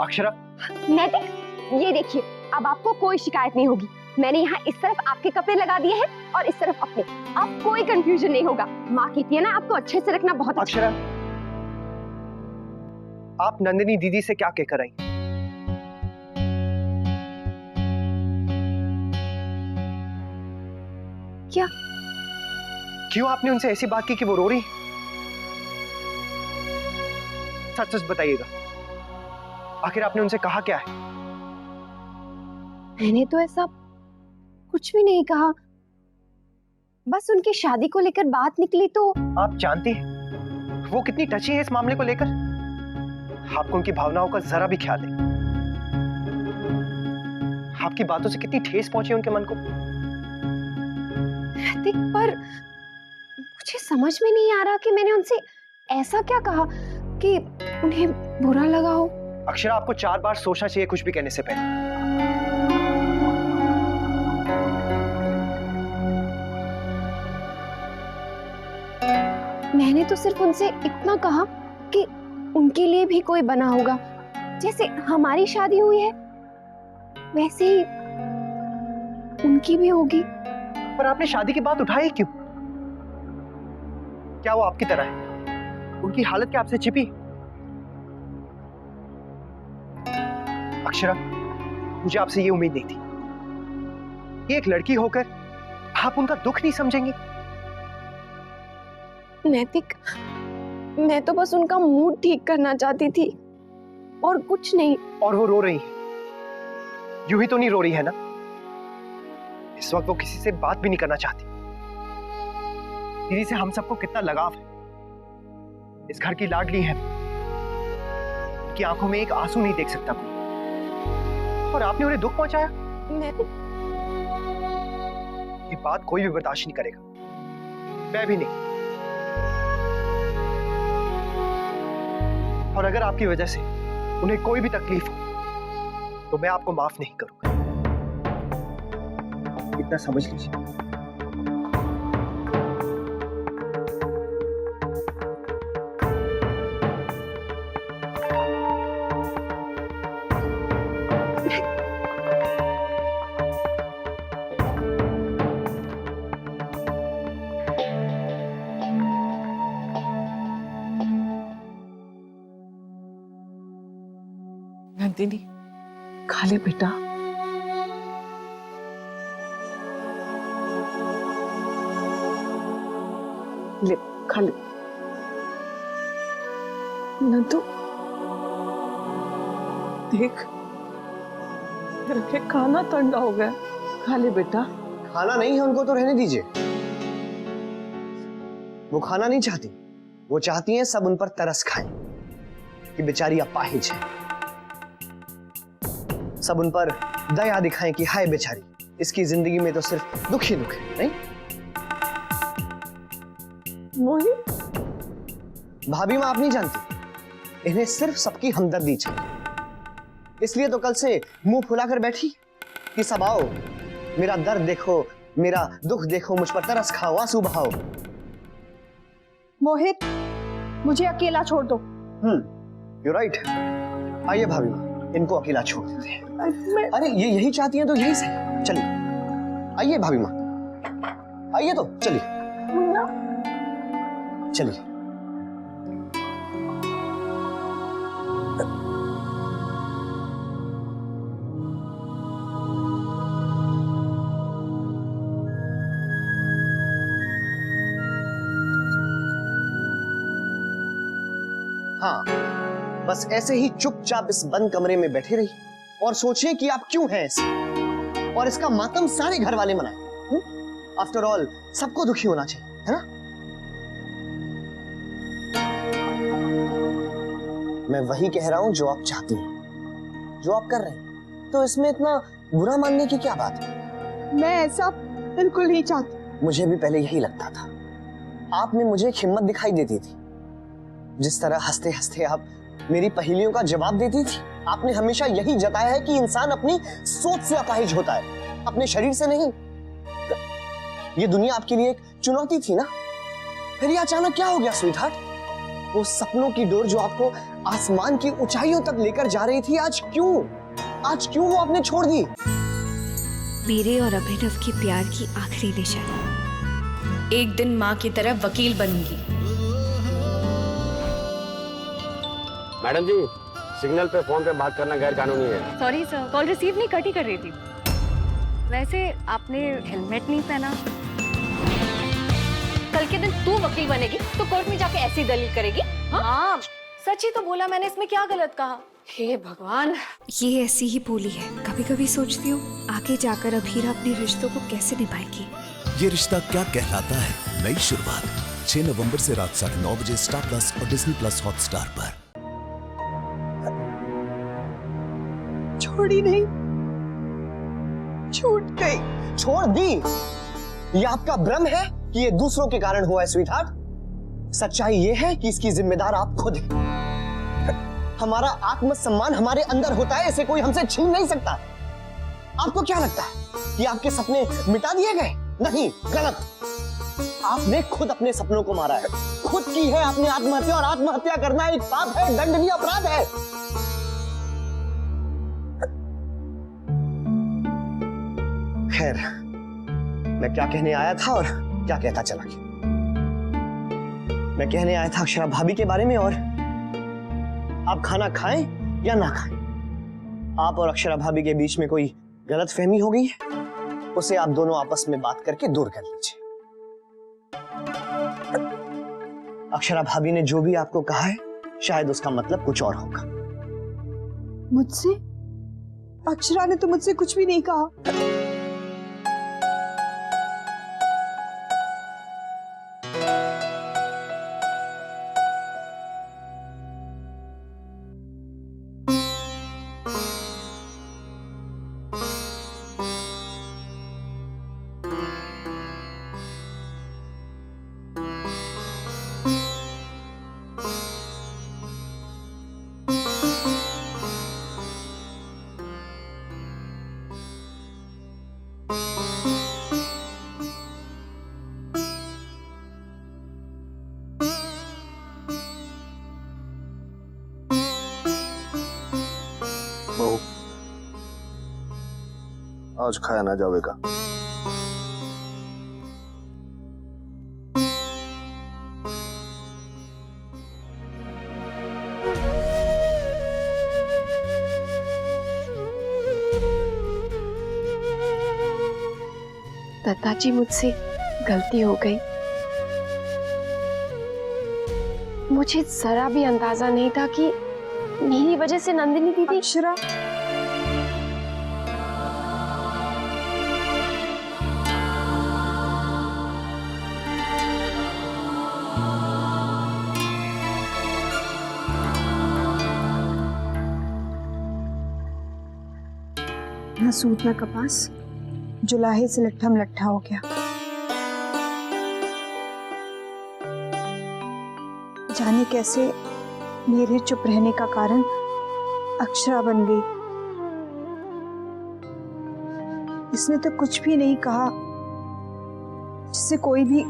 अक्षरा। नैतिक, ये देखिए, अब आपको कोई शिकायत नहीं होगी। मैंने यहाँ इस तरफ आपके कपड़े लगा दिए हैं और इस तरफ अपने। अब कोई कंफ्यूजन नहीं होगा। माँ कहती है ना, आपको अच्छे से रखना बहुत अच्छा। अक्षरा, आप नंदिनी दीदी से क्या कहकर आई? क्या? क्यों आपने उनसे ऐसी बात की कि वो रो रही? सच सच बताइएगा, आखिर आपने उनसे कहा क्या है? मैंने तो ऐसा कुछ भी नहीं कहा, बस उनकी शादी को लेकर बात निकली तो। आप जानती हैं वो कितनी टची है इस मामले को लेकर? आपको उनकी भावनाओं का जरा भी ख्याल है? आपकी बातों से कितनी ठेस पहुंची है उनके मन को? पर मुझे समझ में नहीं आ रहा कि मैंने उनसे ऐसा क्या कहा कि उन्हें बुरा लगा हो। अक्षरा, आपको 4 बार सोचना चाहिए कुछ भी कहने से पहले। मैंने तो सिर्फ उनसे इतना कहा कि उनके लिए भी कोई बना होगा, जैसे हमारी शादी हुई है वैसे ही उनकी भी होगी। पर आपने शादी की बात उठाई क्यों? क्या वो आपकी तरह है? उनकी हालत क्या आपसे छिपी? अक्षरा, मुझे आपसे ये उम्मीद नहीं थी कि एक लड़की होकर आप उनका दुख नहीं समझेंगी। नैतिक, मैं तो बस उनका मूड ठीक करना चाहती थी और कुछ नहीं। और वो रो रही है, यूं ही तो नहीं रो रही है ना? इस वक्त वो किसी से बात भी नहीं करना चाहती। दीदी से हम सबको कितना लगाव है, इस घर की लाडली है कि आंखों में एक आंसू नहीं देख सकता कोई, और आपने उन्हें दुख पहुंचाया। ये बात कोई भी बर्दाश्त नहीं करेगा, मैं भी नहीं। और अगर आपकी वजह से उन्हें कोई भी तकलीफ हो तो मैं आपको माफ नहीं करूंगा, इतना समझ लीजिए। नंदिनी, खा ले बेटा। ले, खा ले। नंदू, देख तेरा के खाना ठंडा हो गया, खा ले बेटा। खाना नहीं है उनको तो रहने दीजिए। वो खाना नहीं चाहती, वो चाहती हैं सब उन पर तरस खाएं कि बेचारी अपाहिज है। सब उन पर दया दिखाएं कि हाय बेचारी, इसकी जिंदगी में तो सिर्फ दुख ही दुख है। नहीं मोहित, भाभी मां आप नहीं जानती, इन्हें सिर्फ सबकी हमदर्दी चाहिए। इसलिए तो कल से मुंह फुलाकर बैठी कि सब आओ, मेरा दर्द देखो, मेरा दुख देखो, मुझ पर तरस खाओ, आंसू बहाओ। मोहित, मुझे अकेला छोड़ दो। You right. आइए भाभी मां, इनको अकेला छोड़ देते हैं। अरे ये यही चाहती हैं तो यही सही। चलिए आइए भाभी मां, आइए तो चलिए चलिए। हाँ, बस ऐसे ही चुपचाप इस बंद कमरे में बैठे रहिए और सोचिए कि आप क्यों हैं ऐसे, और इसका मातम सारे घर वाले मनाएं। आफ्टर ऑल सबको दुखी होना चाहिए, है ना? मैं वही कह रहा हूं जो आप चाहती हैं, जो आप कर रहे हैं, तो इसमें इतना बुरा मानने की क्या बात है? मैं ऐसा बिल्कुल नहीं चाहती। मुझे भी पहले यही लगता था। आप में मुझे एक हिम्मत दिखाई देती थी, जिस तरह हंसते हंसते आप मेरी पहेलियों का जवाब देती थी। आपने हमेशा यही जताया है कि इंसान अपनी सोच से अपाहिज होता है, अपने शरीर से नहीं। ये दुनिया आपके लिए एक चुनौती थी ना? फिर ये अचानक क्या हो गया स्वीटहार्ट? वो सपनों की डोर जो आपको आसमान की ऊंचाइयों तक लेकर जा रही थी, आज क्यों वो आपने छोड़ दी? मेरे और अभिनव के प्यार की आखिरी निशानी। एक दिन माँ की तरह वकील बनूंगी। मैडम जी, सिग्नल पे फोन पे बात करना गैर कानूनी है। सॉरी सर, कॉल रिसीव नहीं कट ही कर रही थी। वैसे आपने हेलमेट नहीं पहना। कल के दिन तू वकील बनेगी तो कोर्ट में जाके ऐसी दलील करेगी? हाँ, सच ही तो बोला मैंने, इसमें क्या गलत कहा? हे भगवान। ये ऐसी ही बोली है। कभी कभी सोचती हूँ आगे जाकर अभीरा अपने रिश्तों को कैसे निभाएगी। ये रिश्ता क्या कहलाता है, नई शुरुआत 6 नवंबर से रात 9:30 बजे स्टार प्लस और डिज्नी प्लस हॉटस्टार पर। छोड़ी नहीं, छूट गई। छोड़ दी? ये आपका भ्रम है कि ये दूसरों के कारण हुआ है स्वीटहार्ट। सच्चाई ये है कि इसकी जिम्मेदार आप खुद हैं। हमारा आत्मसम्मान हमारे अंदर होता है, इसे कोई हमसे छीन नहीं सकता। आपको क्या लगता है कि आपके सपने मिटा दिए गए? नहीं, गलत। आपने खुद अपने सपनों को मारा है, खुद की है आपने आत्महत्या, और आत्महत्या करना एक पाप है, दंडनीय अपराध है। खैर, मैं क्या कहने आया था और क्या कहता चला गया। मैं कहने आया था अक्षरा भाभी के बारे में, और आप खाना खाएं या ना खाएं, आप और अक्षरा भाभी के बीच में कोई गलतफहमी हो गई है, उसे आप दोनों आपस में बात करके दूर कर लीजिए। अक्षरा भाभी ने जो भी आपको कहा है, शायद उसका मतलब कुछ और होगा। मुझसे? अक्षरा ने तो मुझसे कुछ भी नहीं कहा। आज खाया ना जाएगा। दत्ताजी, मुझसे गलती हो गई। मुझे जरा भी अंदाजा नहीं था कि मेरी वजह से नंदिनी दीदी। अक्षरा, ना सूत ना कपास, जुलाहे से लट्ठा मलट्ठा हो गया। जाने कैसे मेरे चुप रहने का कारण अक्षरा बन गई। इसने तो कुछ भी नहीं कहा जिससे कोई भी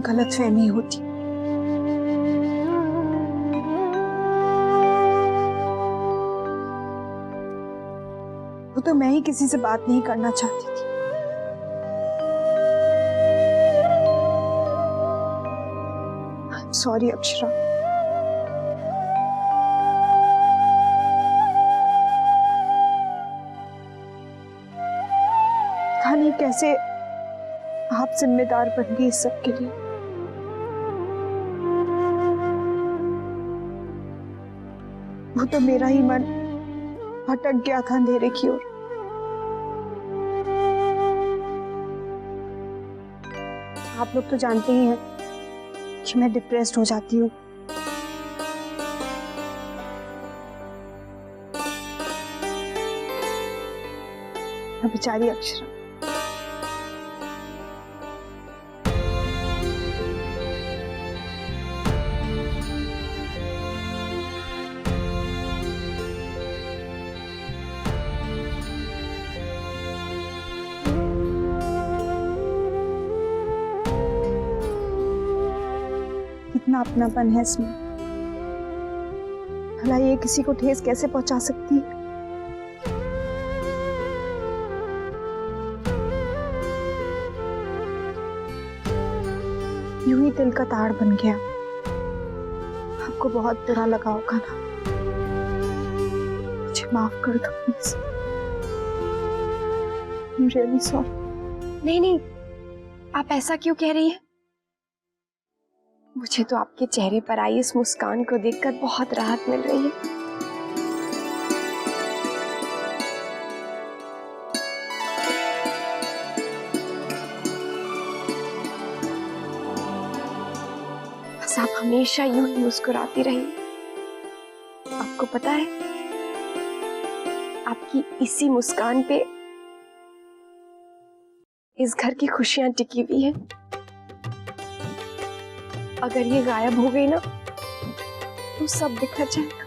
गलतफहमी होती। वो तो मैं ही किसी से बात नहीं करना चाहती थी। सॉरी अक्षरा। पता नहीं कैसे आप जिम्मेदार बन गई इस सब के लिए। वो तो मेरा ही मन भटक गया था अंधेरे की ओर। आप लोग तो जानते ही हैं कि मैं डिप्रेस्ड हो जाती हूँ। बेचारी अक्षरा। कितना अपनापन है इसमें। भला ये किसी को ठेस कैसे पहुंचा सकती है? यूं ही दिल का ताड़ बन गया। आपको बहुत बुरा लगा होगा ना? मुझे माफ कर दो प्लीज। I'm really sorry। नहीं नहीं, आप ऐसा क्यों कह रही हैं? मुझे तो आपके चेहरे पर आई इस मुस्कान को देखकर बहुत राहत मिल रही है। बस आप हमेशा यूं ही मुस्कुराती रहिए। आपको पता है, आपकी इसी मुस्कान पे इस घर की खुशियां टिकी हुई हैं। अगर ये गायब हो गई ना तो सब बिखर जाएगा।